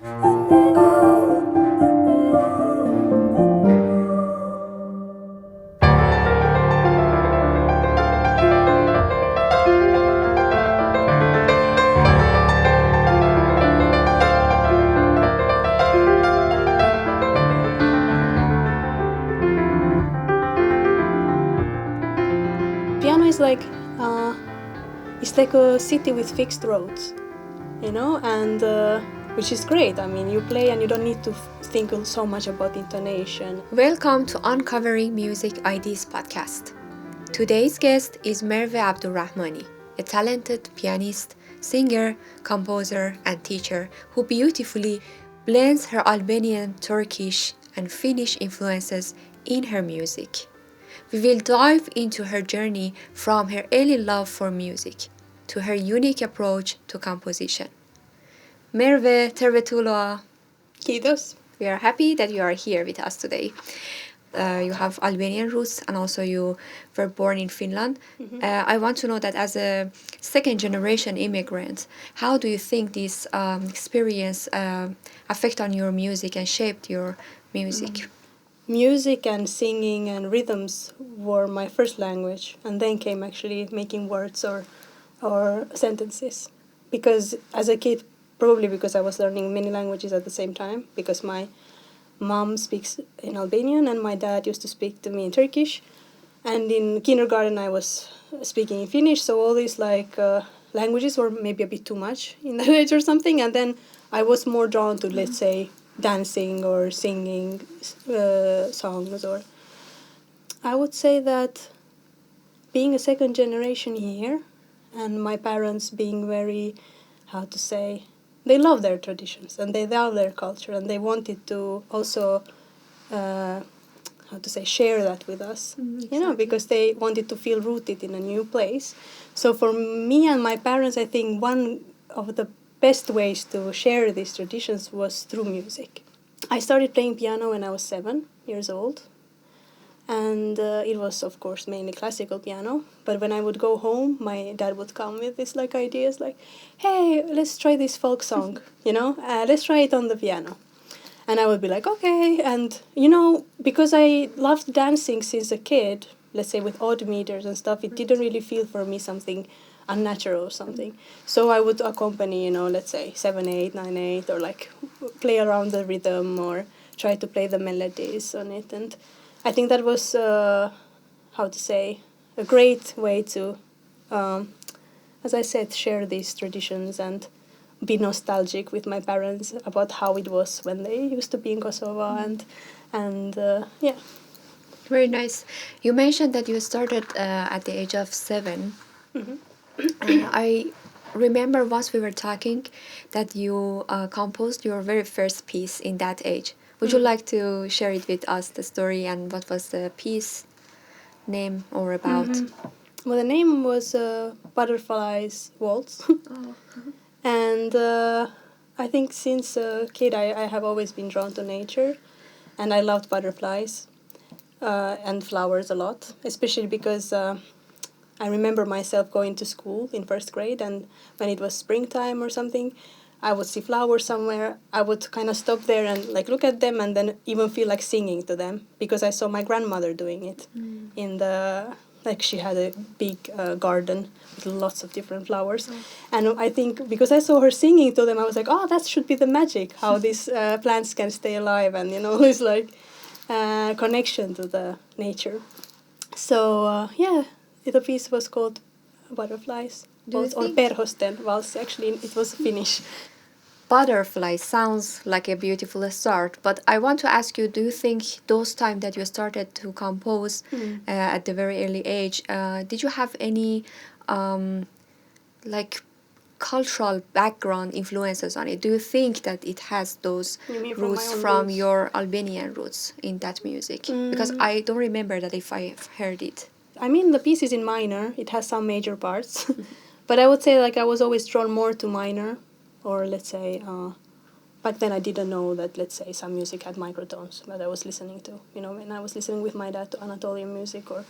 Piano is like it's like a city with fixed roads, and which is great. I mean, you play and you don't need to think so much about intonation. Welcome to Uncovering Music IDs Podcast. Today's guest is Merve Abdurrahmani, a talented pianist, singer, composer, and teacher who beautifully blends her Albanian, Turkish, and Finnish influences in her music. We will dive into her journey from her early love for music to her unique approach to composition. Merve, tervetuloa. Kiitos. We are happy that you are here with us today. You have Albanian roots and also you were born in Finland. Mm-hmm. I want to know that as a second generation immigrant, how do you think this experience affect on your music and shaped your music? Music and singing and rhythms were my first language, and then came actually making words or sentences. Because as a kid, probably because I was learning many languages at the same time, because my mom speaks in Albanian and my dad used to speak to me in Turkish, and in kindergarten I was speaking in Finnish, so all these languages were maybe a bit too much in that age or something, and then I was more drawn to, let's say, dancing or singing songs. Or I would say that being a second generation here and my parents being very, how to say, they love their traditions and they love their culture, and they wanted to also share that with us. Exactly. Because they wanted to feel rooted in a new place. So for me and my parents, I think one of the best ways to share these traditions was through music. I started playing piano when I was 7 years old, and it was, of course, mainly classical piano. But when I would go home, my dad would come with these ideas like, hey, let's try this folk song, let's try it on the piano. And I would be like, okay. And, because I loved dancing since a kid, let's say with odd meters and stuff, it didn't really feel for me something unnatural or something. So I would accompany, let's say 7/8, 9/8, or play around the rhythm or try to play the melodies on it. And I think that was, a great way to, as I said, share these traditions and be nostalgic with my parents about how it was when they used to be in Kosovo and yeah. Very nice. You mentioned that you started at the age of 7. Mm-hmm. I remember once we were talking that you composed your very first piece in that age. Would you like to share it with us, the story, and what was the piece name or about? Mm-hmm. Well, the name was Butterflies Waltz. And I think since a kid I have always been drawn to nature, and I loved butterflies and flowers a lot, especially because I remember myself going to school in first grade, and when it was springtime or something, I would see flowers somewhere. I would kind of stop there and look at them, and then even feel like singing to them, because I saw my grandmother doing it in the she had a big garden with lots of different flowers. And I think because I saw her singing to them, I was like, oh, that should be the magic, how these plants can stay alive, and this connection to the nature. So the piece was called Butterflies, or Perhosten Vals. Actually, it was Finnish. Butterfly sounds like a beautiful start, but I want to ask you, do you think those time that you started to compose at the very early age, did you have any cultural background influences on it? Do you think that it has those roots from your Albanian roots in that music? Because I don't remember that if I've heard it. I mean, the piece is in minor. It has some major parts. But I would say I was always drawn more to minor, or let's say, back then I didn't know that, let's say, some music had microtones that I was listening to. When I was listening with my dad to Anatolian music or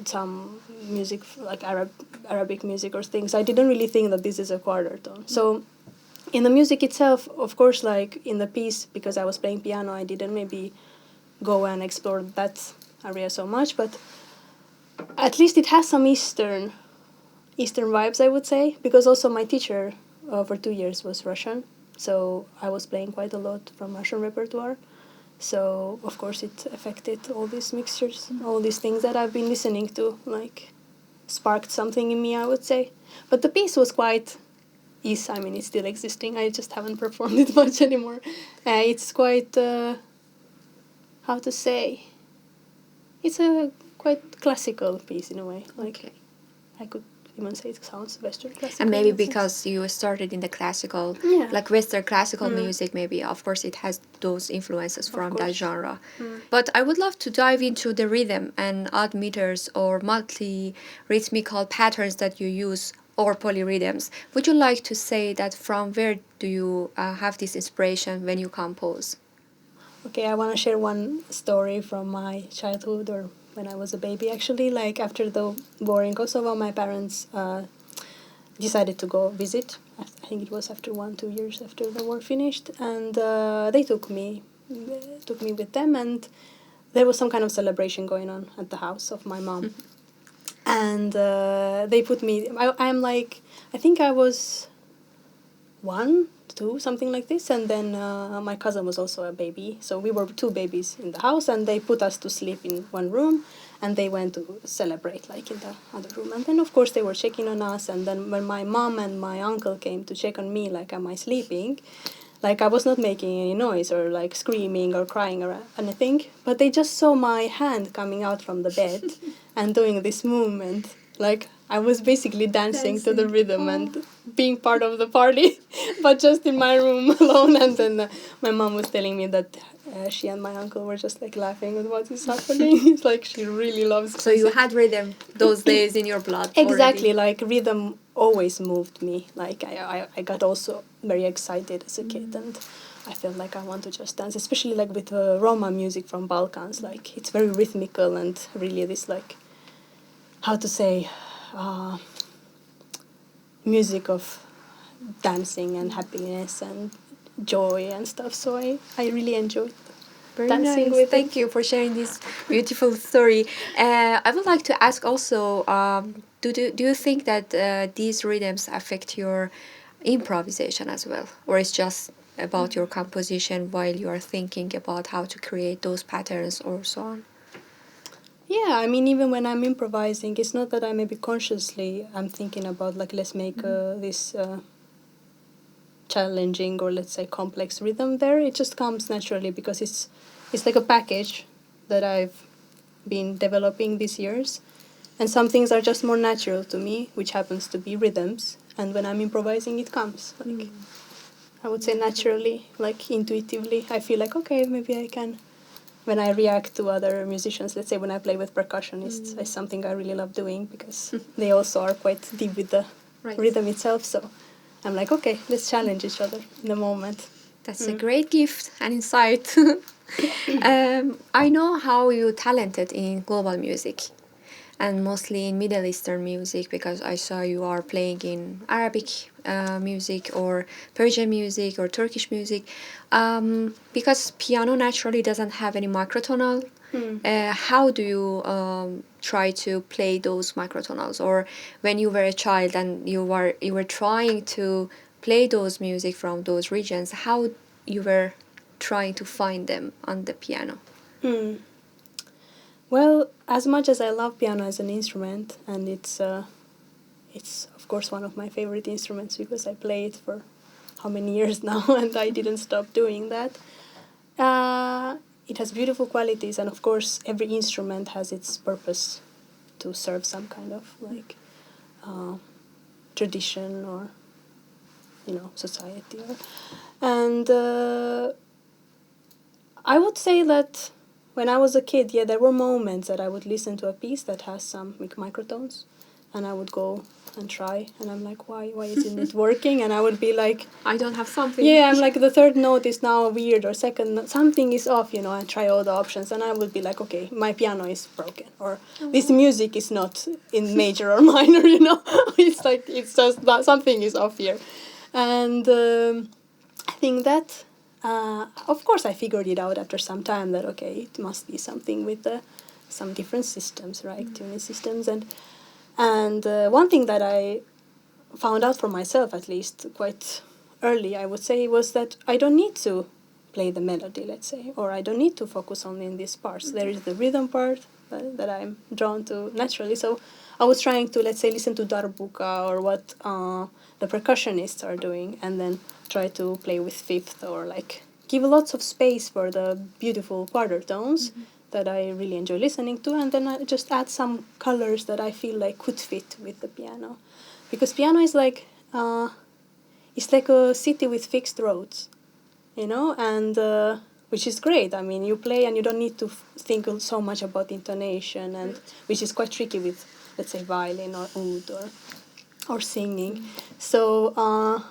some music like Arabic music or things, I didn't really think that this is a quarter tone. So in the music itself, of course, like in the piece, because I was playing piano, I didn't maybe go and explore that area so much, but at least it has some Eastern vibes, I would say, because also my teacher for 2 years was Russian, so I was playing quite a lot from Russian repertoire. So of course it affected all these mixtures, all these things that I've been listening to, like sparked something in me, I would say. But the piece was quite it's still existing. I just haven't performed it much anymore. It's quite how to say. It's a quite classical piece in a way. Like Okay. I could even say it sounds Western classical. And maybe in a sense. because you started in the classical, Yeah. like Western classical music, maybe, of course, it has those influences from that course. genre. But I would love to dive into the rhythm and odd meters or multi-rhythmical patterns that you use or polyrhythms. Would you like to say that from where do you have this inspiration when you compose? Okay, I want to share one story from my childhood or when I was a baby, actually. Like, after the war in Kosovo, my parents decided to go visit. I think it was after 1-2 years after the war finished. And they took me with them. And there was some kind of celebration going on at the house of my mom. And they put me... I'm like... I think I was 1, 2, something like this, and then my cousin was also a baby, so we were 2 babies in the house, and they put us to sleep in one room, and they went to celebrate like in the other room, and then of course they were checking on us, and then when my mom and my uncle came to check on me, like, am I sleeping, like I was not making any noise or like screaming or crying or anything, but they just saw my hand coming out from the bed and doing this movement, like I was basically dancing to the rhythm and being part of the party, but just in my room alone. And then my mom was telling me that she and my uncle were just like laughing at what is happening. It's like she really loves So music. you had rhythm those days in your blood Exactly, already. like rhythm always moved me. Like I got also very excited as a kid, and I felt like I want to just dance, especially like with Roma music from Balkans. Like it's very rhythmical and really this like, how to say, music of dancing and happiness and joy and stuff. So I really enjoyed Very dancing nice. with Thank you for sharing this beautiful story. I would like to ask also, do you think that these rhythms affect your improvisation as well? Or it's just about your composition while you are thinking about how to create those patterns or so on? Yeah, I mean, even when I'm improvising, it's not that I maybe consciously I'm thinking about like, let's make this challenging or let's say complex rhythm there. It just comes naturally because it's like a package that I've been developing these years. And some things are just more natural to me, which happens to be rhythms. And when I'm improvising, it comes. Like, I would say naturally, like intuitively. I feel like, okay, maybe I can... When I react to other musicians, let's say when I play with percussionists, it's something I really love doing because they also are quite deep with the rhythm itself. So I'm like, okay, let's challenge each other in the moment. That's a great gift and insight. I know how you're talented in global music and mostly in Middle Eastern music because I saw you are playing in Arabic music or Persian music or Turkish music. Because piano naturally doesn't have any microtonal, how do you try to play those microtonals? Or when you were a child and you were trying to play those music from those regions, how you were trying to find them on the piano? Well, as much as I love piano as an instrument, and it's of course one of my favorite instruments because I play it for how many years now, and I didn't stop doing that. It has beautiful qualities, and of course every instrument has its purpose to serve some kind of like tradition or society. And I would say that when I was a kid, there were moments that I would listen to a piece that has some microtones, and I would go and try, and I'm like, why isn't it working? And I would be like, I don't have something. Yeah, I'm like, the third note is now weird, or second note, something is off, and try all the options, and I would be like, okay, my piano is broken, or this music is not in major or minor, It's like, it's just that something is off here. And I think that, of course, I figured it out after some time that, okay, it must be something with some different systems, right, tuning systems. And one thing that I found out for myself, at least quite early, I would say, was that I don't need to play the melody, let's say, or I don't need to focus only in these parts. There is the rhythm part that I'm drawn to naturally. So I was trying to, let's say, listen to darbuka or what the percussionists are doing, and then try to play with fifth, or like give lots of space for the beautiful quarter tones that I really enjoy listening to, and then I just add some colors that I feel like could fit with the piano. Because piano is like, it's like a city with fixed roads, you know, and which is great. I mean, you play and you don't need to think so much about intonation, and which is quite tricky with, let's say, violin or oud or singing. So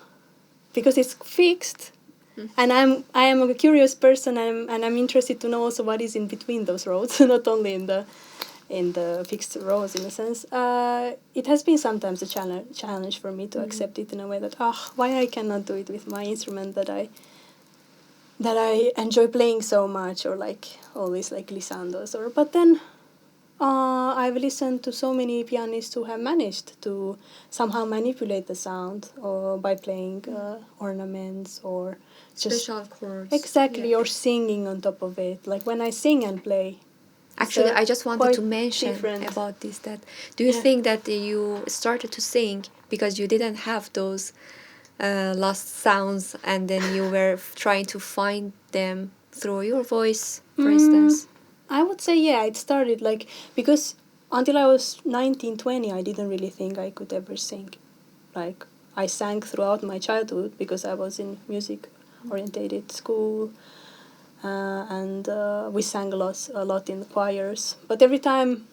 because it's fixed, and I am a curious person, and I'm interested to know also what is in between those roads, not only in the fixed rows, in a sense. It has been sometimes a challenge for me to accept it in a way that, why I cannot do it with my instrument that I enjoy playing so much, or like always like glissandos, but then I've listened to so many pianists who have managed to somehow manipulate the sound, or by playing ornaments or just special chords. Exactly, or singing on top of it. Like when I sing and play. Actually, I just wanted to mention different. about this. That do you think that you started to sing because you didn't have those lost sounds, and then you were trying to find them through your voice, for instance? I would say, it started like, because until I was 19, 20, I didn't really think I could ever sing. Like, I sang throughout my childhood because I was in music-orientated school, and we sang a lot in the choirs. But every time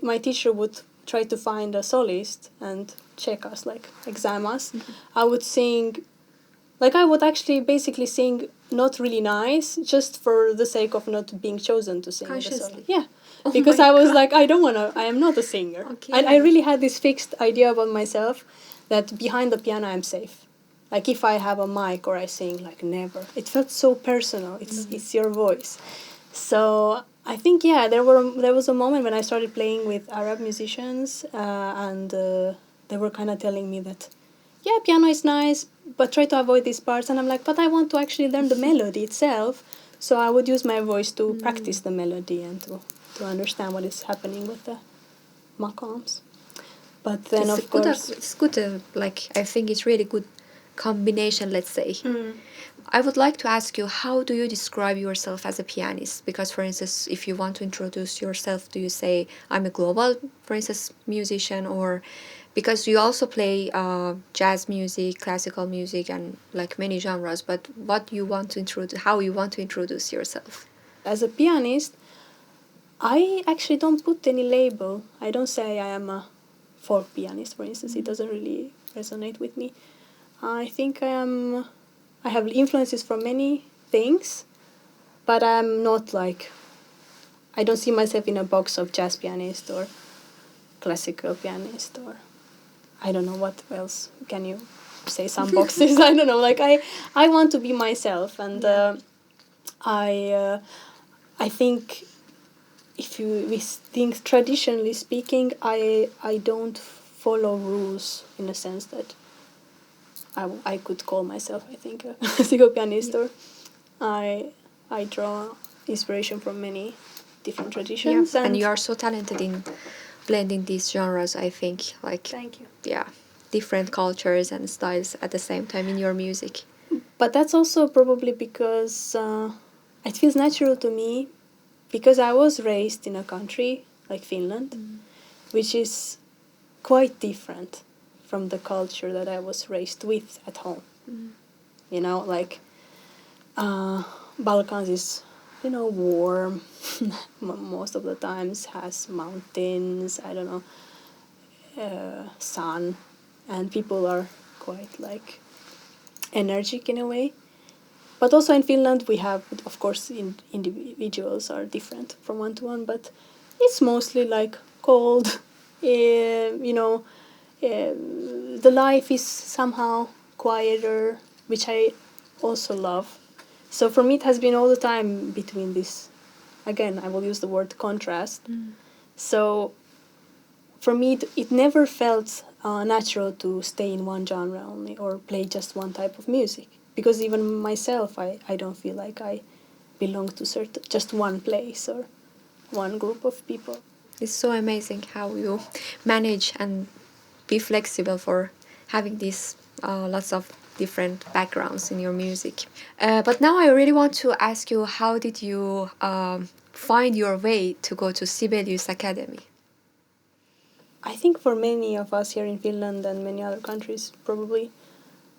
my teacher would try to find a soloist and check us, like exam us, I would sing, like I would actually basically sing not really nice, just for the sake of not being chosen to sing the solo. Yeah, because I was like, I am not a singer. Okay. I really had this fixed idea about myself that behind the piano I'm safe. Like if I have a mic or I sing, like never. It felt so personal. It's your voice. So I think there was a moment when I started playing with Arab musicians, and they were kind of telling me that, piano is nice, but try to avoid these parts. And I'm like, but I want to actually learn the melody itself. So I would use my voice to practice the melody and to understand what is happening with the maqams. But then, of course, it's good. I think it's really good combination, let's say. I would like to ask you, how do you describe yourself as a pianist? Because, for instance, if you want to introduce yourself, do you say, I'm a global, for instance, musician? Or because you also play jazz music, classical music, and like many genres, but what you want to introduce, how you want to introduce yourself? As a pianist, I actually don't put any label. I don't say I am a folk pianist, for instance. It doesn't really resonate with me. I think I have influences from many things, but I'm not like, I don't see myself in a box of jazz pianist or classical pianist, or I don't know what else. Can you say some boxes? I don't know. Like I want to be myself, and I think we think traditionally speaking, I don't follow rules in a sense that I could call myself, I think, a classical pianist, or I draw inspiration from many different traditions. And you are so talented in blending these genres, I think. Like, thank you. Yeah, different cultures and styles at the same time in your music. But that's also probably because it feels natural to me, because I was raised in a country like Finland, which is quite different from the culture that I was raised with at home. You know, like Balkans is, warm most of the times, has mountains, I don't know, sun, and people are quite like energetic in a way. But also in Finland we have, of course, individuals are different from one to one, but it's mostly like cold, the life is somehow quieter, which I also love. So for me, it has been all the time between this. Again, I will use the word contrast. So for me, it never felt natural to stay in one genre only or play just one type of music. Because even myself, I don't feel like I belong to just one place or one group of people. It's so amazing how you manage and be flexible for having these lots of different backgrounds in your music. But now I really want to ask you, how did you find your way to go to Sibelius Academy? I think for many of us here in Finland and many other countries, probably,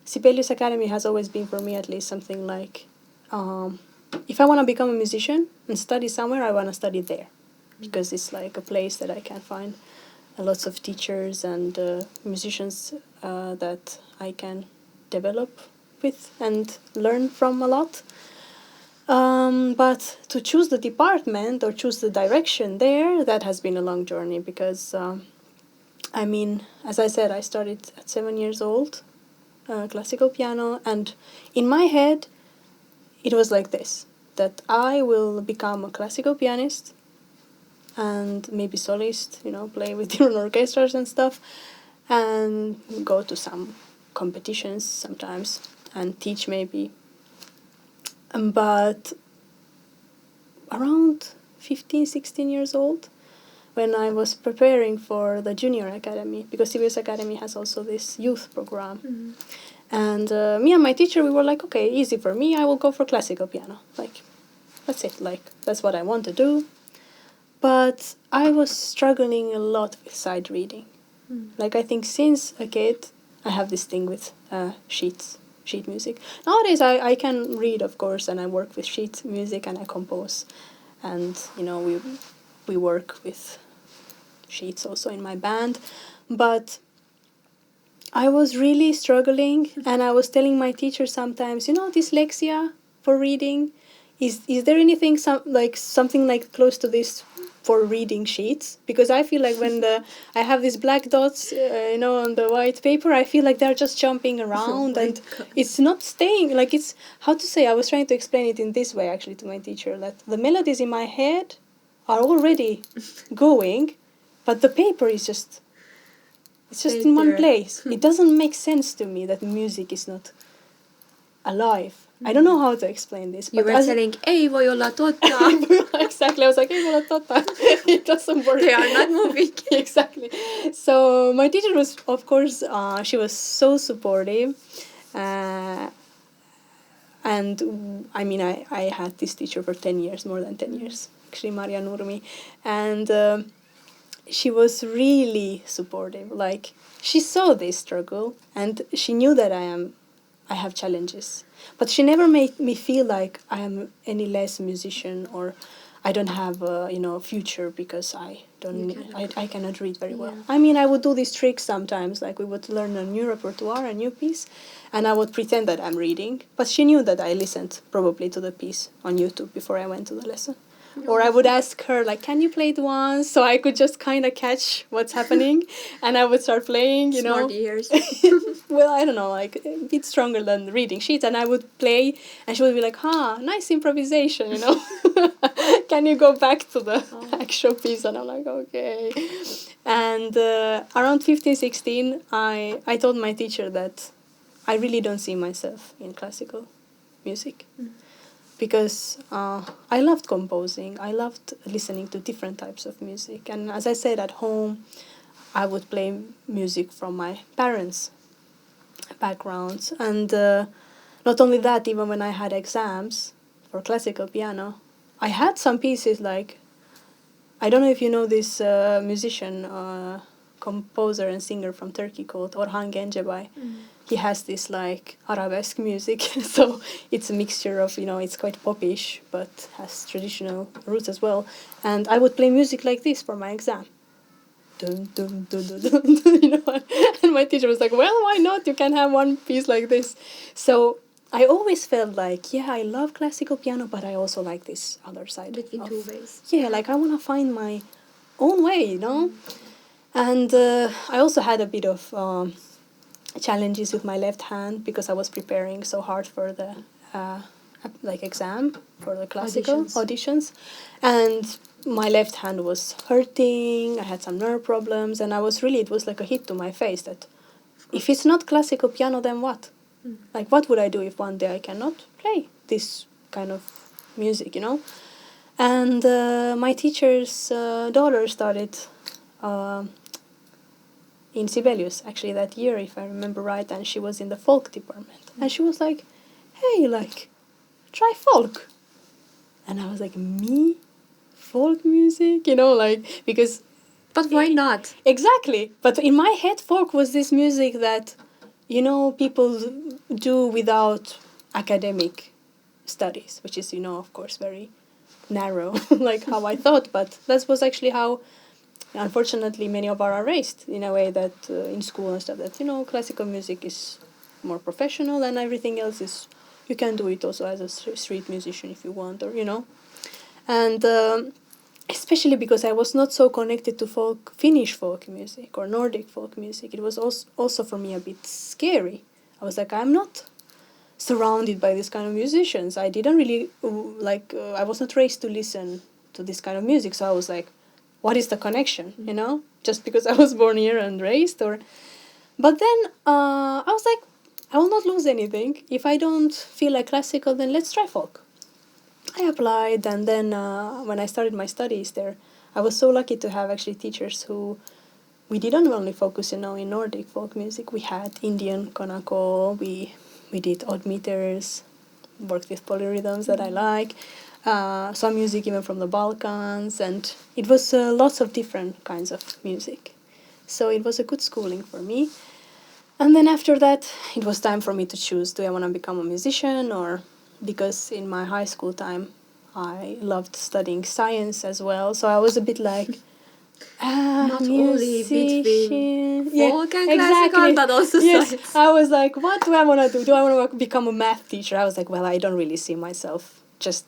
Sibelius Academy has always been, for me at least, something like, if I want to become a musician and study somewhere, I want to study there. Because it's like a place that I can find lots of teachers and musicians that I can develop with and learn from a lot. But to choose the department or choose the direction there, that has been a long journey because, I mean, as I said, I started at 7 years old, classical piano, and in my head, it was like this, that I will become a classical pianist and maybe solist, play with different orchestras and stuff, and go to some competitions sometimes and teach maybe. But around 15, 16 years old, when I was preparing for the junior academy, because Sibelius Academy has also this youth program. And me and my teacher, we were like, okay, easy for me, I will go for classical piano. Like, that's it, like, that's what I want to do. But I was struggling a lot with sight reading. Like, I think since a kid, I have this thing with sheet music. Nowadays, I can read, of course, and I work with sheet music and I compose. And, we work with sheets also in my band. But I was really struggling, and I was telling my teacher sometimes, dyslexia for reading. Is there anything something like close to this for reading sheets? Because I feel like when I have these black dots, on the white paper, I feel like they're just jumping around and it's not staying. Like, it's, how to say, I was trying to explain it in this way actually to my teacher, that the melodies in my head are already going, but the paper is just, it's just in one place. It doesn't make sense to me that music is not alive. I don't know how to explain this. You were telling, ei voi olla totta. Exactly. I was like, ei voi olla totta. It doesn't work. They are not moving. Exactly. So my teacher was, of course, she was so supportive. And I mean, I had this teacher for 10 years, more than 10 years, actually, Maria Nurmi. And she was really supportive. Like, she saw this struggle and she knew that I have challenges. But she never made me feel like I am any less musician or I don't have a future because I cannot read very well. I mean, I would do these tricks sometimes, like we would learn a new repertoire, a new piece, and I would pretend that I'm reading. But she knew that I listened probably to the piece on YouTube before I went to the lesson. Or I would ask her, like, can you play it once? So I could just kind of catch what's happening. And I would start playing, Smart ears. Well, I don't know, like, a bit stronger than reading sheets. And I would play, and she would be like, nice improvisation, Can you go back to the actual piece? And I'm like, okay. And around 15, 16, I told my teacher that I really don't see myself in classical music. Because I loved composing, I loved listening to different types of music. And as I said, at home, I would play music from my parents' backgrounds. And not only that, even when I had exams for classical piano, I had some pieces like, I don't know if you know this musician, composer and singer from Turkey called Orhan Gencebay. He has this like arabesque music, so it's a mixture of, it's quite popish, but has traditional roots as well. And I would play music like this for my exam. Dun, dun, dun, dun, dun, dun, and my teacher was like, well, why not? You can have one piece like this. So I always felt like, I love classical piano, but I also like this other side. But in two ways. Yeah, like I want to find my own way, And I also had a bit of challenges with my left hand because I was preparing so hard for the exam for the classical auditions. And my left hand was hurting, I had some nerve problems, and it was like a hit to my face that if it's not classical piano, then what? Like, what would I do if one day I cannot play this kind of music, you know? And my teacher's daughter started in Sibelius, actually, that year, if I remember right, and she was in the folk department. And she was like, hey, like, try folk. And I was like, me? Folk music? You know, like, because... But why not? Exactly. But in my head, folk was this music that, you know, people do without academic studies, which is, you know, of course, very narrow, like how I thought. But that was actually how, unfortunately, many of us are raised in a way that in school and stuff, that, you know, classical music is more professional and everything else is, you can do it also as a street musician if you want, or, you know. And especially because I was not so connected to Finnish folk music or Nordic folk music, it was also for me a bit scary. I was like, I'm not surrounded by this kind of musicians. I didn't really, I was not raised to listen to this kind of music, so I was like, what is the connection, you know? Just because I was born here and raised, or... But then I was like, I will not lose anything. If I don't feel like classical, then let's try folk. I applied, and then when I started my studies there, I was so lucky to have actually teachers who... We didn't only focus, you know, in Nordic folk music. We had Indian konako, we did odd meters, worked with polyrhythms that I like, some music even from the Balkans, and it was lots of different kinds of music. So it was a good schooling for me. And then after that, it was time for me to choose, do I want to become a musician, or... Because in my high school time, I loved studying science as well, so I was a bit like... Not musician. only between folk and exactly. classical, but also science. I was like, what do I want to do? Do I want to become a math teacher? I was like, well, I don't really see myself just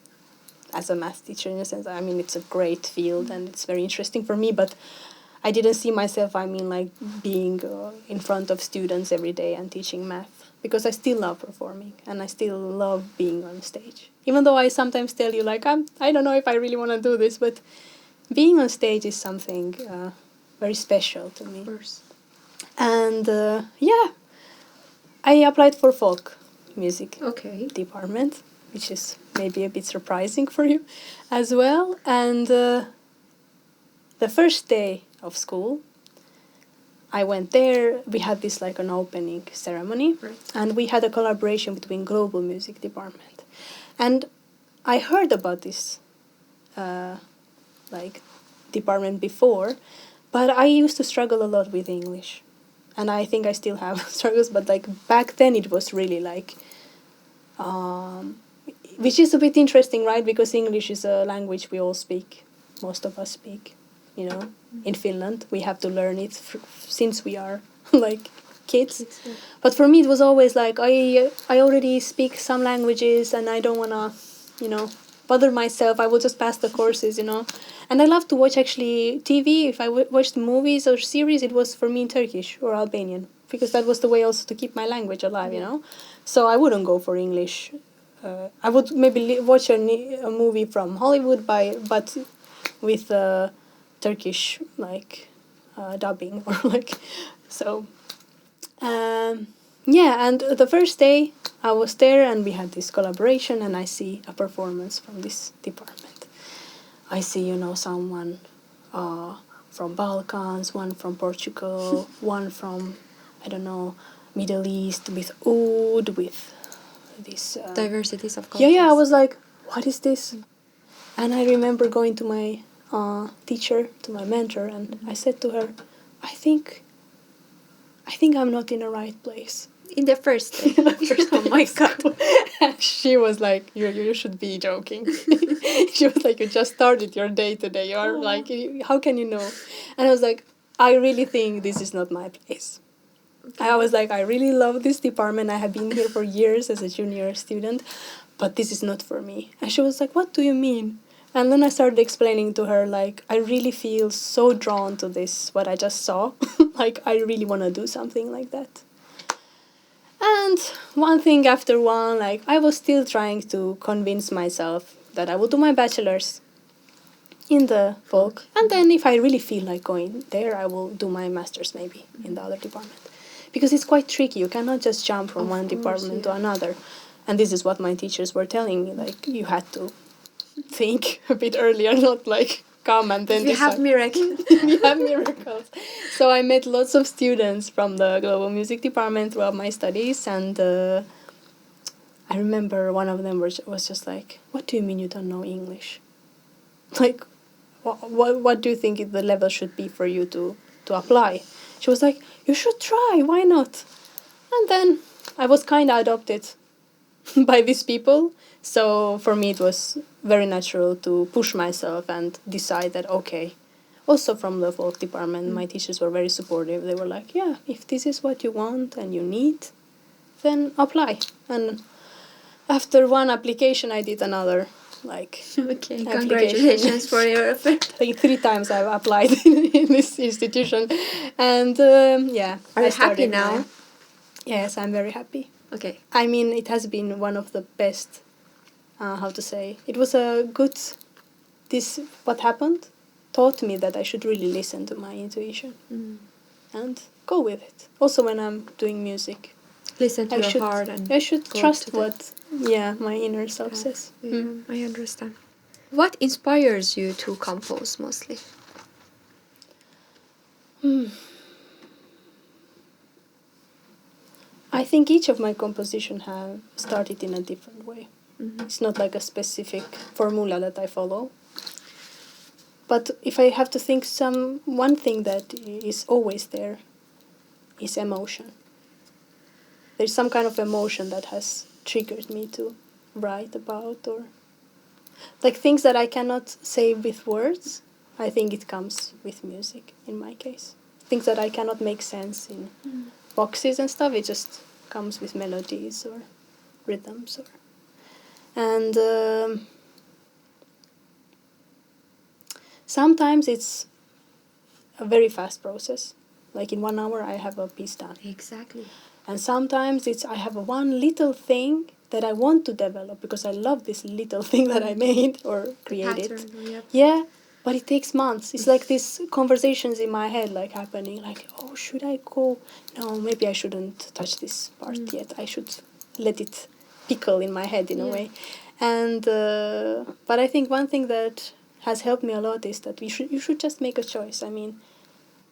as a math teacher in a sense. I mean, it's a great field and it's very interesting for me, but I didn't see myself, like being in front of students every day and teaching math, because I still love performing and I still love being on stage. Even though I sometimes tell you, like, I don't know if I really want to do this, but being on stage is something very special to me. Of course. And I applied for folk music department, which is maybe a bit surprising for you as well. And the first day of school, I went there. We had this like an opening ceremony, and we had a collaboration between Global Music Department. And I heard about this department before, but I used to struggle a lot with English. And I think I still have struggles, but like back then it was really like, which is a bit interesting, right? Because English is a language we all speak, most of us speak, you know. In Finland, we have to learn it since we are like kids. But for me, it was always like, I already speak some languages and I don't want to, you know, bother myself. I will just pass the courses, you know. And I love to watch actually TV. If I watched movies or series, it was for me in Turkish or Albanian, because that was the way also to keep my language alive, you know. So I wouldn't go for English. I would maybe watch a movie from Hollywood, but with Turkish dubbing or like so. And the first day I was there and we had this collaboration, and I see a performance from this department. I see, you know, someone from Balkans, one from Portugal, one from, I don't know, Middle East, with oud, with this... diversities of cultures. Yeah, I was like, what is this? And I remember going to my teacher, to my mentor, and I said to her, I think I'm not in the right place. In the first day. Oh my God. She was like, you should be joking. She was like, you just started your day today. You are like, how can you know? And I was like, I really think this is not my place. Okay. I was like, I really love this department. I have been here for years as a junior student, but this is not for me. And she was like, what do you mean? And then I started explaining to her, like, I really feel so drawn to this, what I just saw. Like, I really want to do something like that. And one thing after one, like I was still trying to convince myself that I will do my bachelor's in the folk, and then if I really feel like going there, I will do my master's maybe in the other department. Because it's quite tricky. You cannot just jump from one department to another. And this is what my teachers were telling me, like you had to think a bit earlier, not like come and then you have miracles. We have miracles. So I met lots of students from the global music department throughout my studies, and I remember one of them was just like, "What do you mean you don't know English? Like, what do you think the level should be for you to apply?" She was like, "You should try. Why not?" And then I was kind of adopted by these people. So for me, it was very natural to push myself and decide that, okay. Also from the folk department, my teachers were very supportive. They were like, yeah, if this is what you want and you need, then apply. And after one application, I did another, like, okay, congratulations for your effort. I think 3 times I've applied in this institution. And yeah. Are you happy now? Yes, I'm very happy. Okay. I mean, it has been one of the best, it was a good, what happened taught me that I should really listen to my intuition and go with it. Also when I'm doing music. Listen to your heart and I should trust what, my inner self says. Yeah, I understand. What inspires you to compose mostly? I think each of my composition have started in a different way. It's not like a specific formula that I follow. But if I have to think one thing that is always there is emotion. There's some kind of emotion that has triggered me to write about, or like things that I cannot say with words. I think it comes with music in my case. Things that I cannot make sense in boxes and stuff, it just comes with melodies or rhythms. And sometimes it's a very fast process. Like in 1 hour I have a piece done. Exactly. And sometimes I have one little thing that I want to develop because I love this little thing that I made or created. Pattern, yeah, but it takes months. It's like these conversations in my head like happening, like, oh, should I go? No, maybe I shouldn't touch this part yet. I should let it pickle in my head in a way. And but I think one thing that has helped me a lot is that you should just make a choice. I mean,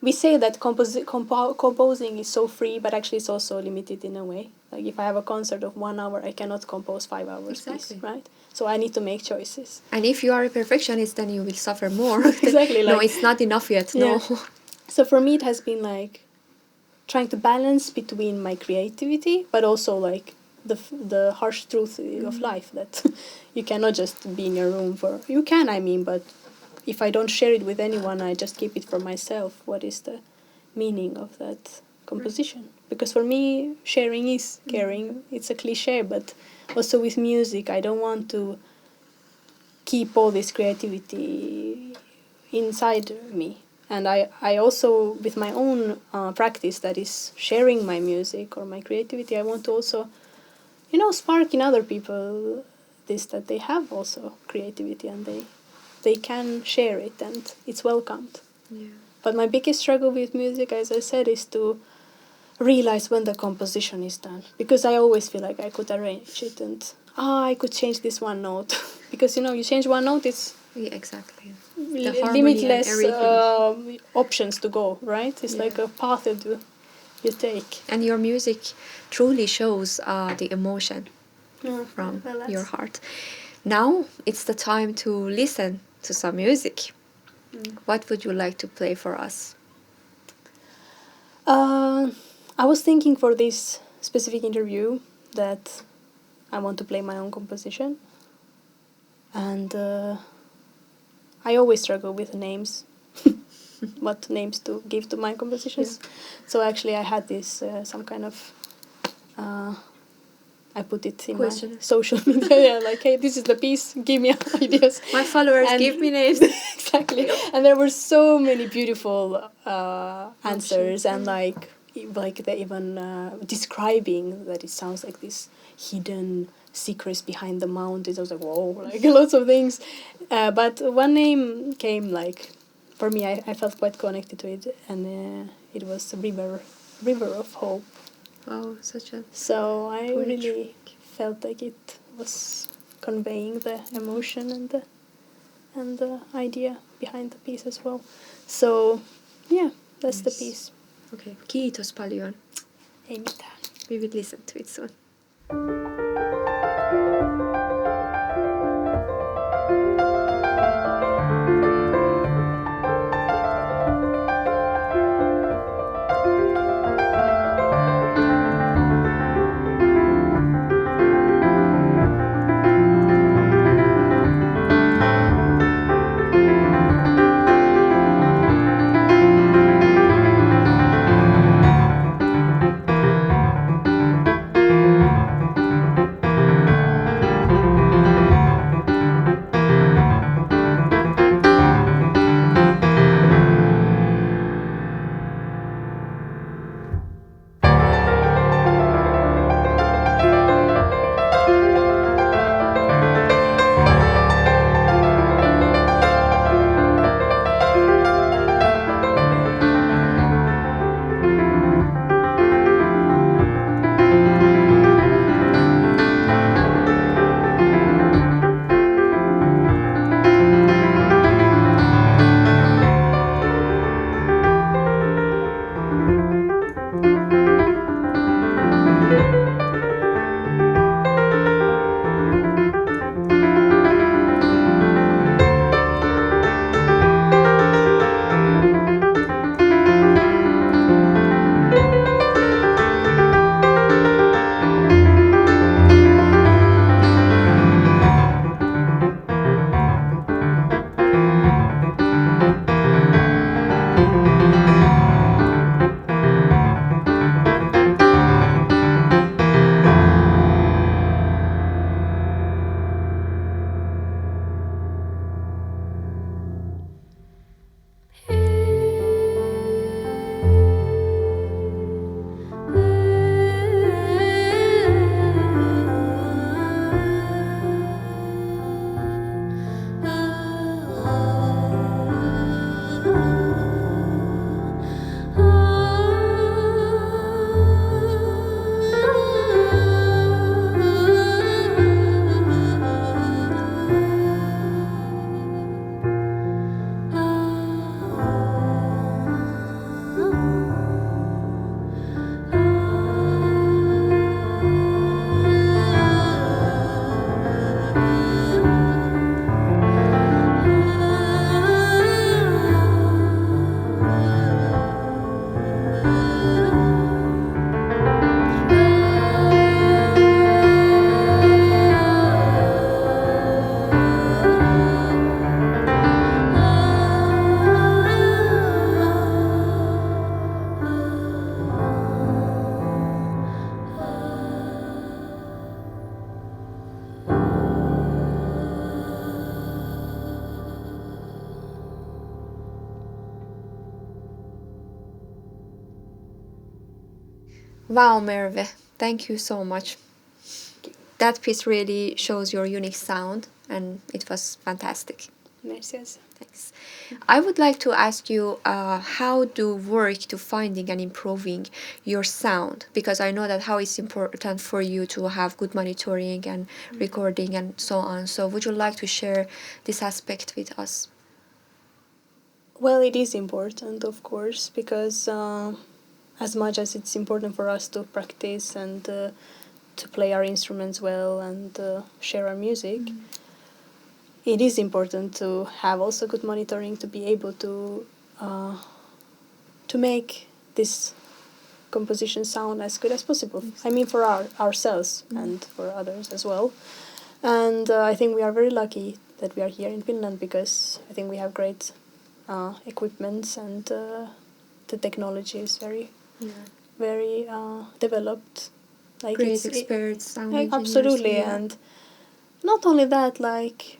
we say that composing is so free, but actually it's also limited in a way. Like if I have a concert of 1 hour, I cannot compose 5 hours piece, right? So I need to make choices. And if you are a perfectionist, then you will suffer more. Exactly. No, it's not enough yet. Yeah. No. So for me, it has been like trying to balance between my creativity, but also like the harsh truth of life that you cannot just be in your room you can, I mean, but if I don't share it with anyone, I just keep it for myself. What is the meaning of that composition? Because for me, sharing is caring. It's a cliche, but also with music, I don't want to keep all this creativity inside me. And I also, with my own practice that is sharing my music or my creativity, I want to also, spark in other people this, that they have also creativity and they can share it and it's welcomed. Yeah. But my biggest struggle with music, as I said, is to realize when the composition is done. Because I always feel like I could arrange it and, I could change this one note. Because, you change one note, it's exactly. limitless options to go, right? It's like a path that you take. And your music truly shows the emotion from your heart. Now it's the time to listen to some music. What would you like to play for us? I was thinking for this specific interview that I want to play my own composition. And I always struggle with names. What names to give to my compositions. Yeah. So actually I had this, some kind of... I put it in my social media, like, hey, this is the piece, give me ideas. My followers give me names. Exactly. And there were so many beautiful answers and like they even describing that it sounds like this hidden secrets behind the mountains. I was like, whoa, like lots of things. But one name came like, for me, I felt quite connected to it, and it was River of Hope. Oh, such a So I poetry. really felt like it was conveying the emotion and the idea behind the piece as well. So yeah, that's the Nice. piece. Okay, kiitos paljon. Ei mitään. We will listen to it soon. Wow, Merve, thank you so much. That piece really shows your unique sound, and it was fantastic. Yes. Thanks. I would like to ask you how do work to finding and improving your sound, because I know that how it's important for you to have good monitoring and recording and so on. So would you like to share this aspect with us? Well, it is important, of course, because as much as it's important for us to practice and to play our instruments well and share our music, it is important to have also good monitoring to be able to make this composition sound as good as possible. I mean, for ourselves and for others as well. And I think we are very lucky that we are here in Finland, because I think we have great equipments, and the technology is very developed. Like great experts, sound engineers. Absolutely, and not only that, like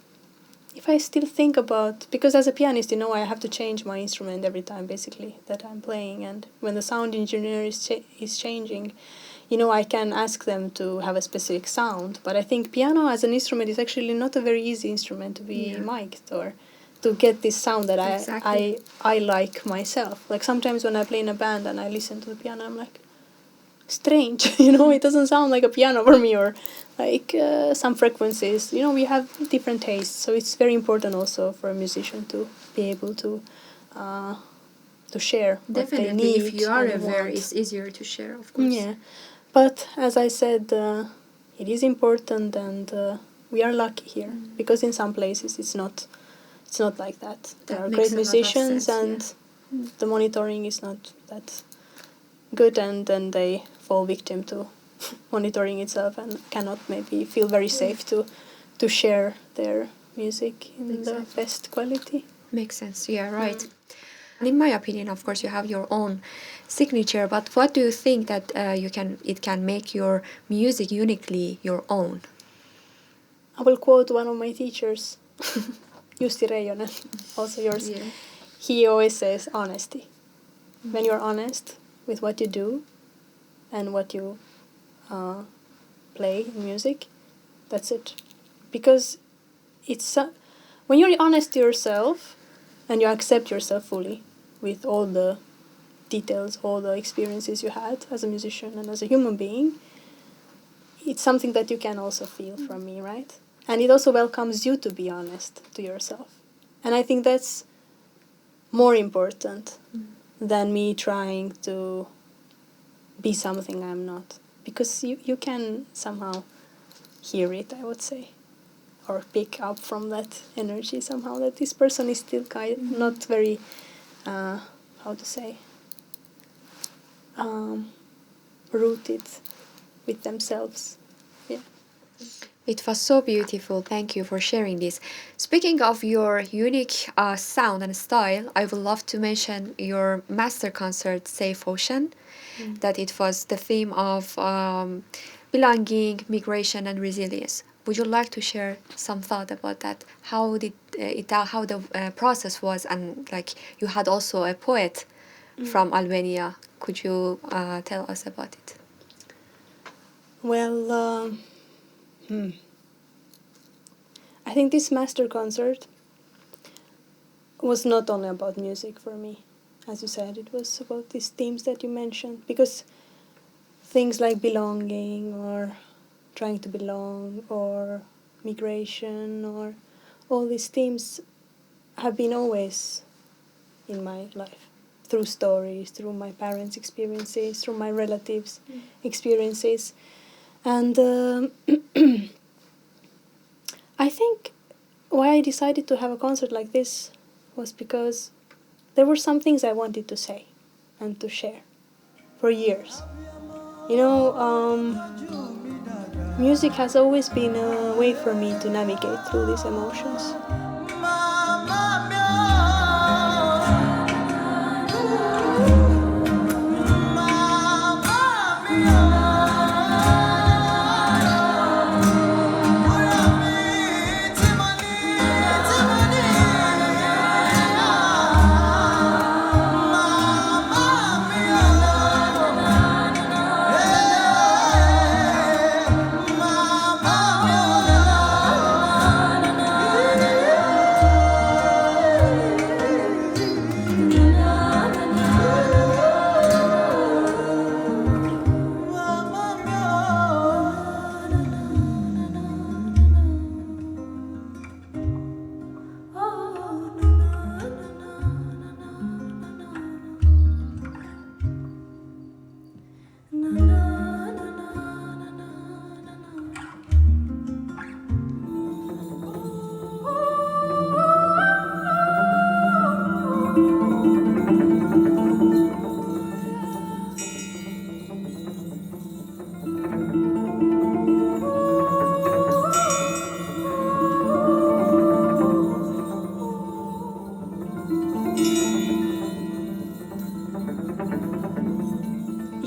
if I still think about, because as a pianist, I have to change my instrument every time, basically, that I'm playing. And when the sound engineer is changing, I can ask them to have a specific sound. But I think piano as an instrument is actually not a very easy instrument to be mic'd or to get this sound that I like myself. Like sometimes when I play in a band and I listen to the piano, I'm like, strange, it doesn't sound like a piano for me, or like some frequencies. We have different tastes, so it's very important also for a musician to be able to share what they need. If you are aware, it's easier to share, of course. Yeah, but as I said, it is important, and we are lucky here because in some places it's not like that. There are great musicians, and the monitoring is not that good, and then they fall victim to monitoring itself and cannot maybe feel very safe to share their music in the best quality. Makes sense. Yeah, right. And in my opinion, of course, you have your own signature, but what do you think that it can make your music uniquely your own? I will quote one of my teachers, Jussi Reijonen, also yours. Yeah. He always says honesty. When you're honest with what you do and what you play in music, that's it. Because it's when you're honest to yourself and you accept yourself fully with all the details, all the experiences you had as a musician and as a human being, it's something that you can also feel from me, right? And it also welcomes you to be honest to yourself. And I think that's more important than me trying to be something I'm not. Because you can somehow hear it, I would say, or pick up from that energy somehow, that this person is still not very, rooted with themselves. Yeah. It was so beautiful. Thank you for sharing this. Speaking of your unique sound and style, I would love to mention your master concert, Safe Ocean, that it was the theme of belonging, migration, and resilience. Would you like to share some thought about that? How did how the process was, and like you had also a poet from Albania. Could you tell us about it? Well, I think this master concert was not only about music for me. As you said, it was about these themes that you mentioned, because things like belonging or trying to belong or migration or all these themes have been always in my life, through stories, through my parents' experiences, through my relatives' experiences. And I think why I decided to have a concert like this was because there were some things I wanted to say and to share for years. Music has always been a way for me to navigate through these emotions.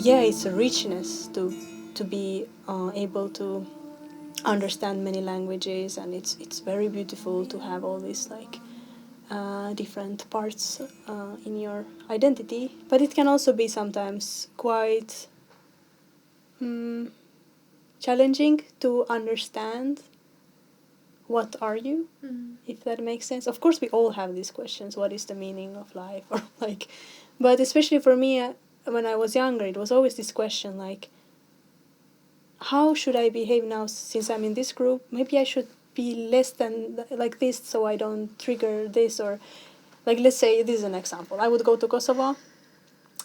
Yeah, it's a richness to be able to understand many languages, and it's very beautiful to have all these like different parts in your identity. But it can also be sometimes quite challenging to understand what are you, if that makes sense. Of course, we all have these questions: what is the meaning of life, or like, but especially for me, when I was younger, it was always this question like, how should I behave now since I'm in this group? Maybe I should be less than like this so I don't trigger this. Or like, let's say this is an example. I would go to Kosovo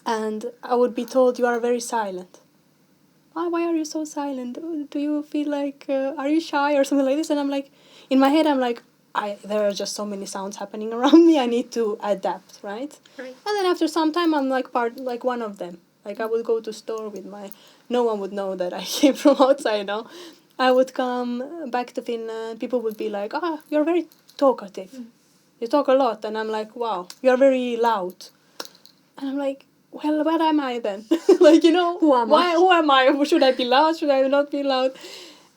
and I would be told, you are very silent. Why are you so silent? Do you feel like, are you shy or something like this? And I'm like, in my head, I'm like, there are just so many sounds happening around me. I need to adapt, right? And then after some time, I'm like one of them. Like I would go to store with no one would know that I came from outside now. I would come back to Finland. People would be like, you're very talkative. You talk a lot. And I'm like, wow, you're very loud. And I'm like, well, what am I then? Like, Who am I? Who am I? Should I be loud? Should I not be loud?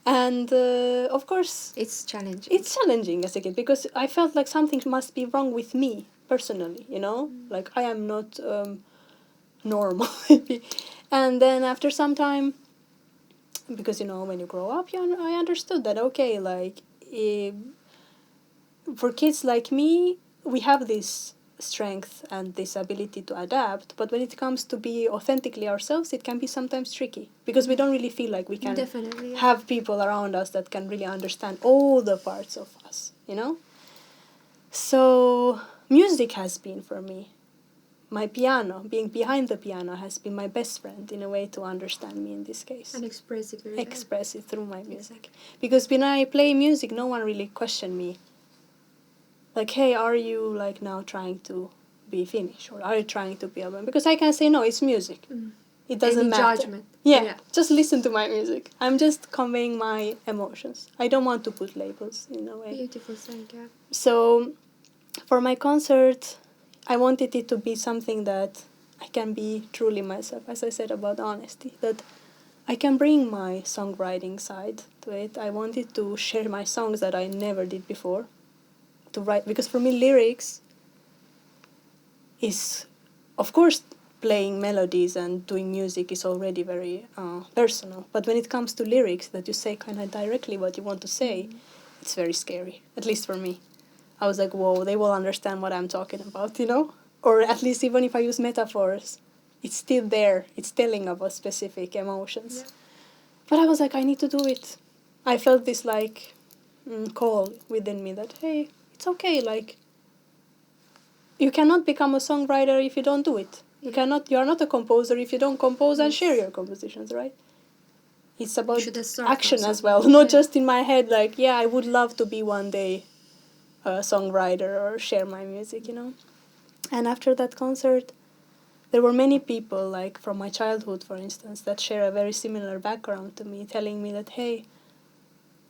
And of course, it's challenging. It's challenging as a kid because I felt like something must be wrong with me personally, like I am not normal. And then after some time, because when you grow up, I understood that okay, like for kids like me, we have this strength and this ability to adapt, but when it comes to be authentically ourselves, it can be sometimes tricky because we don't really feel like we can have people around us that can really understand all the parts of us, So music has been for me, my piano, being behind the piano has been my best friend in a way to understand me in this case. And express it through my music. Because when I play music, no one really questioned me. Like, hey, are you like now trying to be Finnish, or are you trying to be Albanian? Because I can say, no, it's music. It doesn't matter. Judgment. Yeah, just listen to my music. I'm just conveying my emotions. I don't want to put labels in a way. Beautiful thing, yeah. So, for my concert, I wanted it to be something that I can be truly myself, as I said about honesty, that I can bring my songwriting side to it. I wanted to share my songs that I never did before. To write, because for me lyrics is, of course, playing melodies and doing music is already very personal, but when it comes to lyrics that you say kind of directly what you want to say, it's very scary, at least for me. I was like, whoa, they will understand what I'm talking about, or at least even if I use metaphors, it's still there, it's telling about specific emotions. But I was like, I need to do it. I felt this like call within me that, hey, it's okay, like, you cannot become a songwriter if you don't do it. You are not a composer if you don't compose and share your compositions, right? It's about action as well, not just in my head, like, yeah, I would love to be one day a songwriter or share my music, And after that concert, there were many people, like from my childhood, for instance, that share a very similar background to me, telling me that, hey,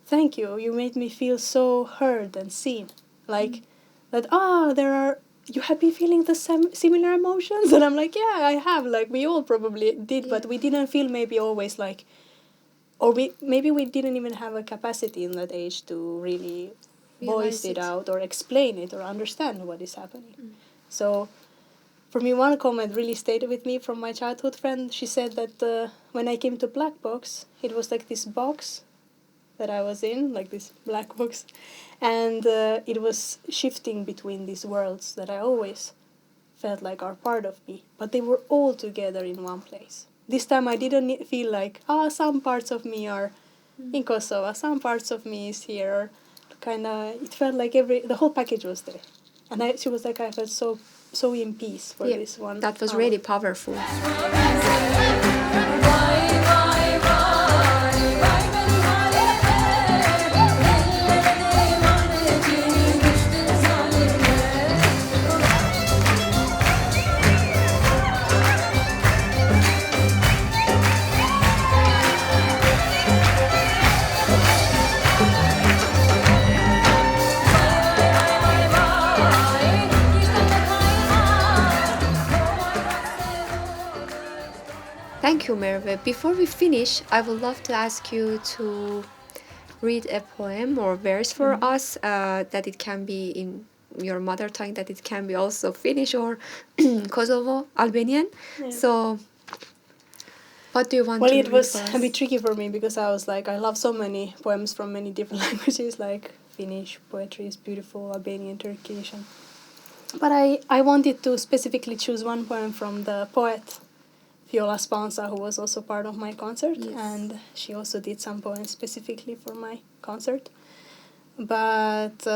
thank you, you made me feel so heard and seen. Like, that, you have been feeling the similar emotions? And I'm like, yeah, I have. Like, we all probably did, but we didn't feel maybe always like, or maybe we didn't even have a capacity in that age to really voice it out or explain it or understand what is happening. So, for me, one comment really stayed with me from my childhood friend. She said that when I came to Black Box, it was like this box that I was in, like this black box, and it was shifting between these worlds that I always felt like are part of me, but they were all together in one place. This time I didn't feel like, some parts of me are in Kosovo, some parts of me is here, or it felt like the whole package was there. And she was like, I felt so in peace for this one. That was really powerful. Thank you, Merve. Before we finish, I would love to ask you to read a poem or verse for us, that it can be in your mother tongue, that it can be also Finnish or Kosovo, Albanian. Yeah. So what do you want to Well, read it was for us? a bit tricky for me because I was like, I love so many poems from many different languages, like Finnish poetry is beautiful, Albanian, Turkish. But I wanted to specifically choose one poem from the poet Viola Spansa, who was also part of my concert, Yes. and she also did some poems specifically for my concert. But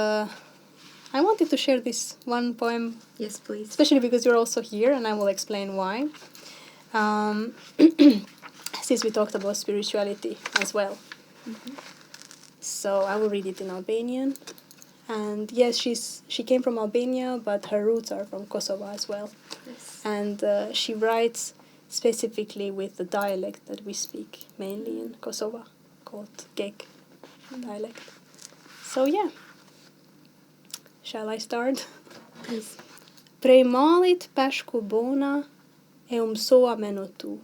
I wanted to share this one poem, Yes, please. especially because you're also here, and I will explain why. Since we talked about spirituality as well. So I will read it in Albanian. And yes, she came from Albania, but her roots are from Kosovo as well. Yes. And she writes specifically with the dialect that we speak mainly in Kosovo, called Gheg dialect. So yeah, shall I start? Please. Prej malit peshku bona e umsoa meno tu,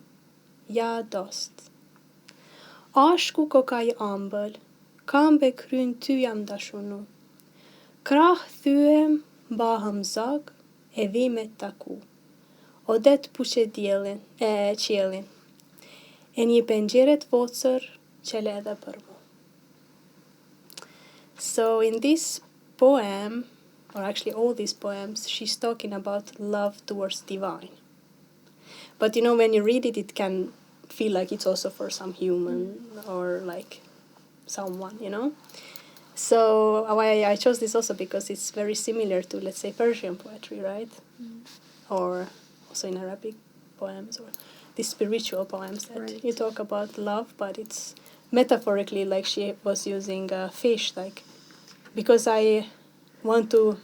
ja dost. Ashku kokaj ambël, kambe kryn ty jam dashunu. Krah thyem, bahëm zag, e vime taku. Odet puqe qielin. E një pengjeret vocër që le edhe për mu. So in this poem, or actually all these poems, she's talking about love towards divine. But you know, when you read it, it can feel like it's also for some human or like someone, you know? So why I chose this also because it's very similar to, let's say, Persian poetry, right? Or also in Arabic poems or these spiritual poems that you talk about love, but it's metaphorically like she was using a fish, like, because I want to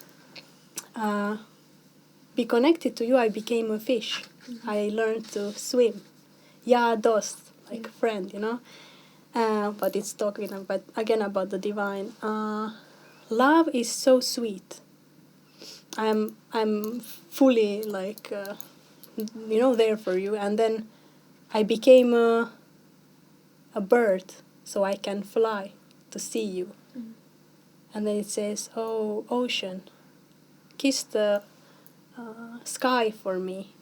be connected to you, I became a fish. I learned to swim. Ja, dost, like friend, you know? But it's talking about, again, about the divine. Love is so sweet. I'm fully like, there for you. And then I became a bird, so I can fly to see you. And then it says, oh, ocean, kiss the sky for me.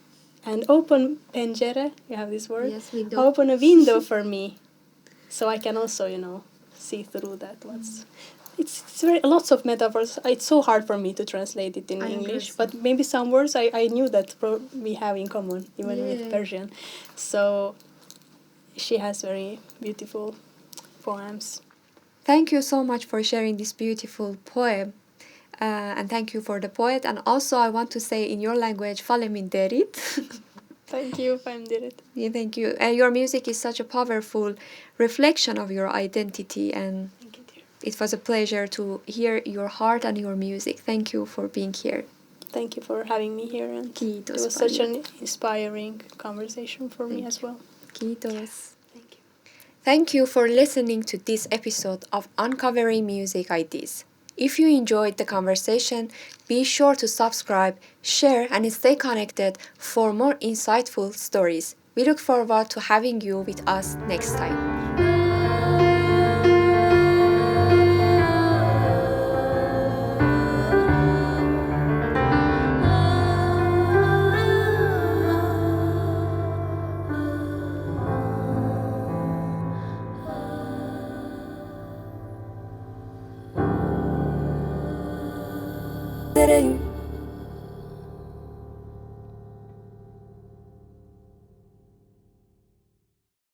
And open penjere, you have this word? Yes, window. Open a window for me. So I can also, see through that. It's very lots of metaphors. It's so hard for me to translate it in English, but maybe some words I knew that we have in common, even with Persian. So she has very beautiful poems. Thank you so much for sharing this beautiful poem. And thank you for the poet. And also I want to say in your language, faleminderit. Thank you, Faleminderit. Yeah, thank you. Your music is such a powerful reflection of your identity, and Thank you, dear. it was a pleasure to hear your heart and your music. Thank you for being here. Thank you for having me here, and Kiitos it was such an inspiring conversation for me as well. Kiitos. Thank you. Thank you for listening to this episode of Uncovering Music IDs. If you enjoyed the conversation, be sure to subscribe, share, and stay connected for more insightful stories. We look forward to having you with us next time.